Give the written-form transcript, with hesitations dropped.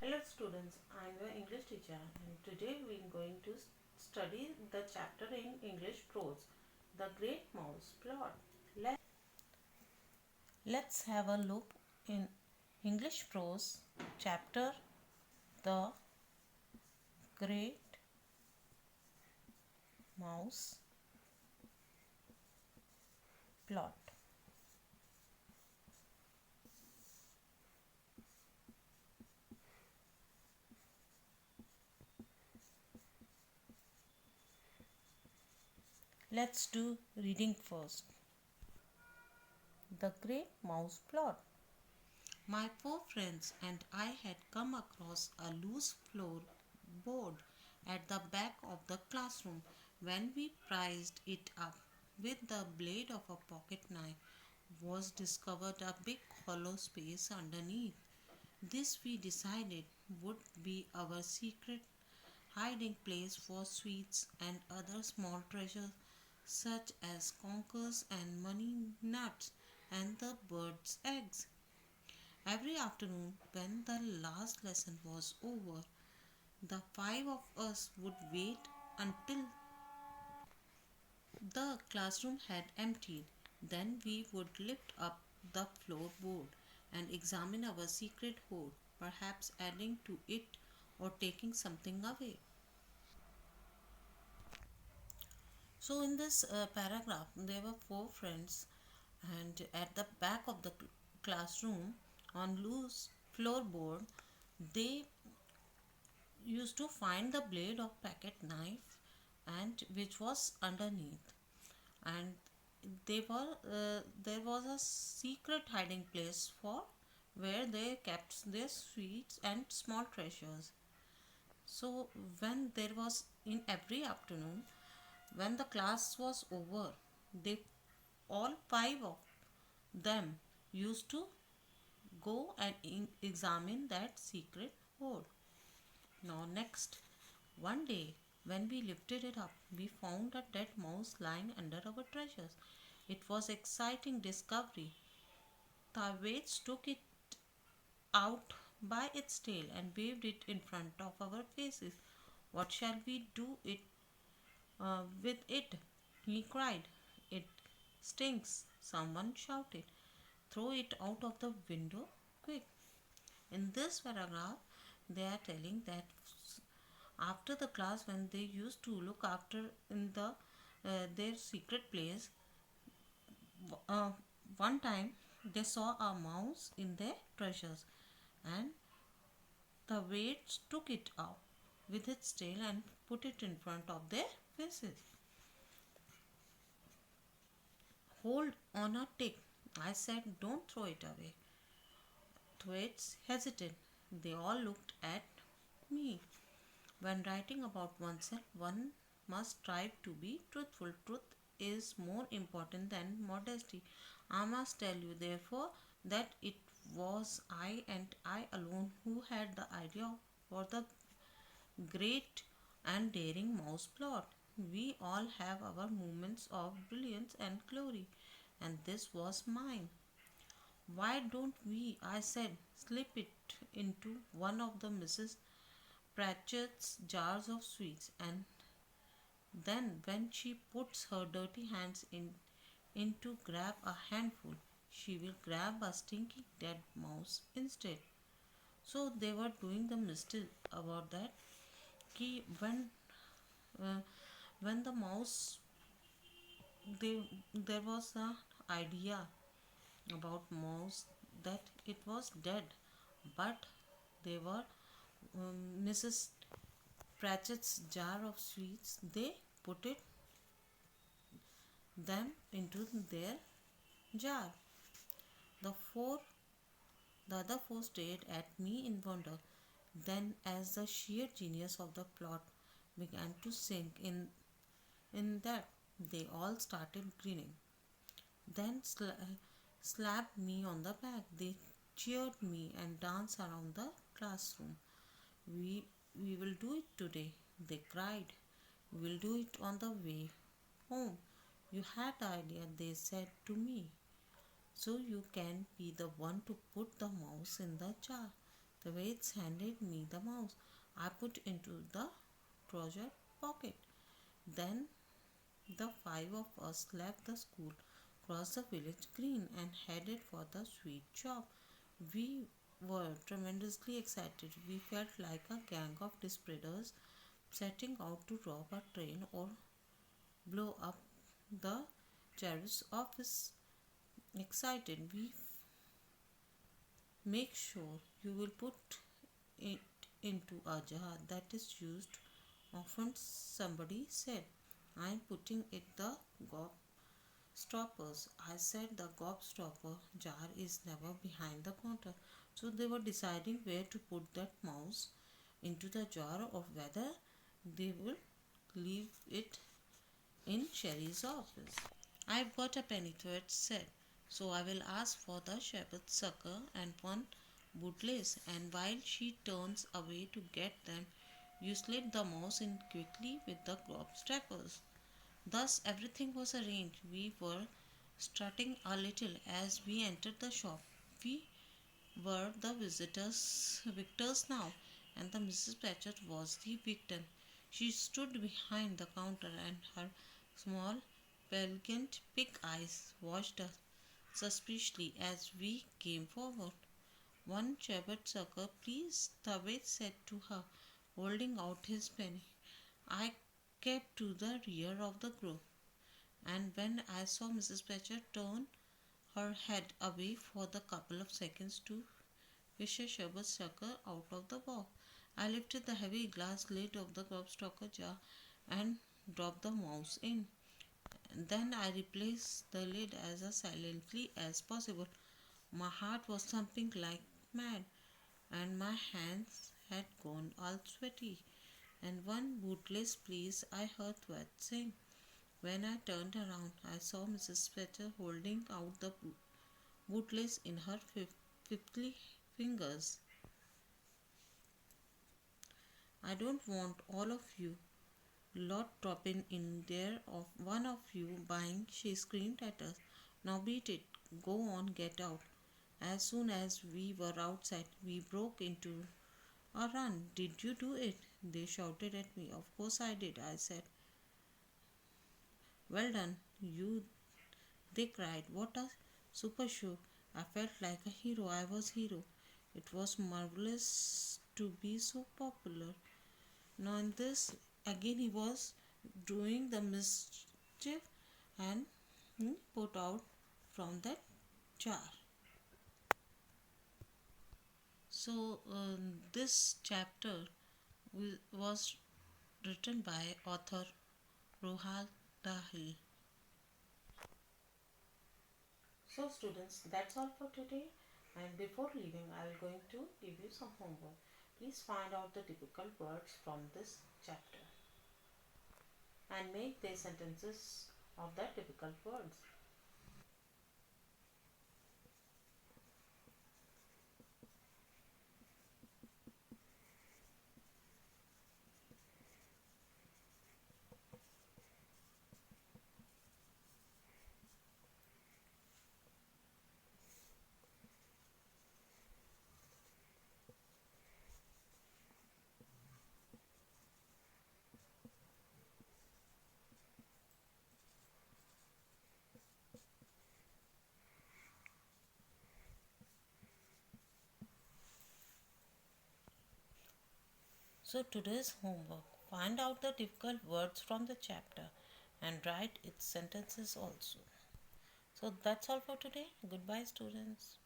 Hello students, I am your English teacher and today we are going to study the chapter in English prose, The Great Mouse Plot. Let's have a look in English prose chapter The Great Mouse Plot. Let's do reading first. The Great Mouse Plot. My four friends and I had come across a loose floorboard at the back of the classroom. When we prized it up with the blade of a pocket knife, was discovered a big hollow space underneath. This we decided would be our secret hiding place for sweets and other small treasures such as conkers and money nuts and the bird's eggs. Every afternoon, when the last lesson was over, the five of us would wait until the classroom had emptied. Then we would lift up the floorboard and examine our secret hoard, perhaps adding to it or taking something away. So, in this paragraph, there were four friends, and at the back of the classroom, on loose floorboard, they used to find the blade of pocket knife and which was underneath, and there was a secret hiding place for where they kept their sweets and small treasures. So when there was in every afternoon, when the class was over, they all five of them used to go and examine that secret hoard. Now, next, one day when we lifted it up, we found a dead mouse lying under our treasures. It was exciting discovery. Thawetz took it out by its tail and waved it in front of our faces. What shall we do with it? He cried. It stinks, someone shouted. Throw it out of the window, quick. In this paragraph, they are telling that after the class, when they used to look after in their secret place, uh, one time they saw a mouse in their treasures, and the waits took it out with its tail and put it in front of their faces. Hold on a tick, I said, don't throw it away. Thwaites hesitated. They all looked at me. When writing about oneself, one must strive to be truthful. Truth is more important than modesty. I must tell you, therefore, that it was I and I alone who had the idea for the great and daring mouse plot. We all have our moments of brilliance and glory, and this was mine. Why don't we, I said, slip it into one of the Mrs. Pratchett's jars of sweets, and then when she puts her dirty hands in to grab a handful, she will grab a stinky dead mouse instead. So they were doing the mistake about that. Ki uh, when the mouse, there was an idea about mouse that it was dead, but they were Mrs. Pratchett's jar of sweets. They put them into their jar. The four the other four stared at me in wonder. Then, as the sheer genius of the plot began to sink in that, they all started grinning. Then slapped me on the back. They cheered me and danced around the classroom. We will do it today, they cried. We'll do it on the way home. You had the idea, they said to me. So you can be the one to put the mouse in the jar. The waits handed me the mouse. I put into the trouser pocket. Then the five of us left the school, crossed the village green, and headed for the sweet shop. We were tremendously excited. We felt like a gang of desperados setting out to rob a train or blow up the sheriff's office. Excited, we make sure you will put it into a jar that is used often, somebody said. I'm putting it the gobstoppers. I said the gobstopper jar is never behind the counter. So they were deciding where to put that mouse, into the jar or whether they will leave it in Sherry's office. I've got a penny, Thread said, so I will ask for the shepherd's sucker and one bootlace, and while she turns away to get them, you slip the mouse in quickly with the gobstoppers. Thus everything was arranged. We were strutting a little as we entered the shop. We were the victors now, and the Mrs. Patchett was the victim. She stood behind the counter, and her small, elegant pig eyes watched us suspiciously as we came forward. One shepherd sucker, please, the wait said to her, holding out his penny. I kept to the rear of the group, and when I saw Mrs. Patchett turn her head away for the couple of seconds to fish a shepherd sucker out of the box, I lifted the heavy glass lid of the gobstopper jar and dropped the mouse in. Then I replaced the lid as silently as possible. My heart was thumping like mad, and my hands had gone all sweaty. And one bootless please, I heard Thwart saying. When I turned around, I saw Mrs. Fletcher holding out the bootless in her 50 fingers. I don't want all of you lot dropping in there of one of you buying, she screamed at us. Now beat it. Go on, get out. As soon as we were outside, we broke into a run. Did you do it? They shouted at me. Of course I did, I said. Well done, you, they cried. What a super show. I felt like a hero. I was hero. It was marvelous to be so popular. Now in this, again he was doing the mischief and he put out from that jar. So this chapter was written by author Rohal Dahil. So students, that's all for today. And before leaving, I will going to give you some homework. Please find out the difficult words from this chapter and make the sentences of the difficult words. So today's homework, find out the difficult words from the chapter and write its sentences also. So that's all for today. Goodbye students.